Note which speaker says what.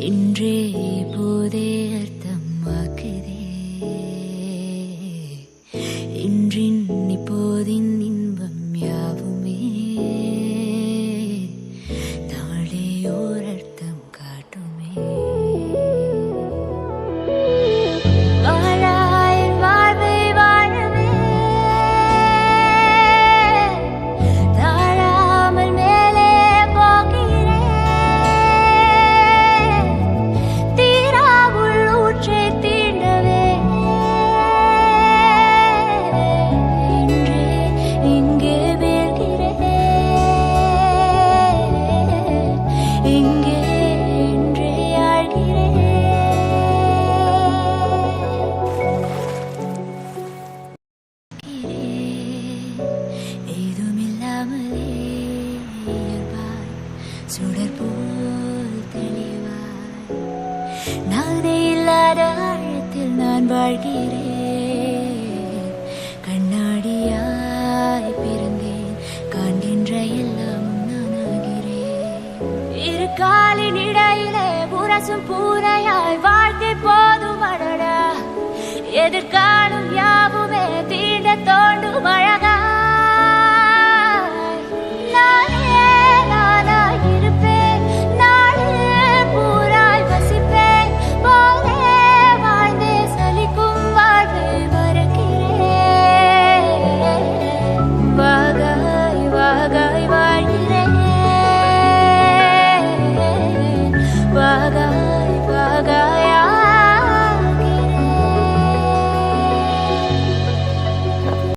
Speaker 1: இன்றே போதே அர்த்தமாக்குதே இன்றின் இப்போதின் இன்பம் யாவுமே நாளே ஓர் அர்த்தம் காட்டுமே. வாழாயின் வாழ்வை வாழவே தாழாமல் மேலே போகிறேன். தீரா உள்ளூற்றை தீண்டவே இன்றே இங்கே வீழ்கிறேன். இங்கே இன்றே ஆழ்கிறேன். ஏதுமில்லாமலே இயல்பாய் சுடர் போல் தெளிவாய் நானே இல்லாத ஆழத்தில் நான் வாழ்கிறேன். கண்ணாடியாய் பிறந்தேன் காண்கின்ற எல்லாமும் நானாகிறேன். இரு காலின் இடையிலே புரசும் பூனையாய் வாழ்க்கை போதும் அடடா. எதிர்காலம் யாவுமே தீண்ட தோண்டும் அழகா.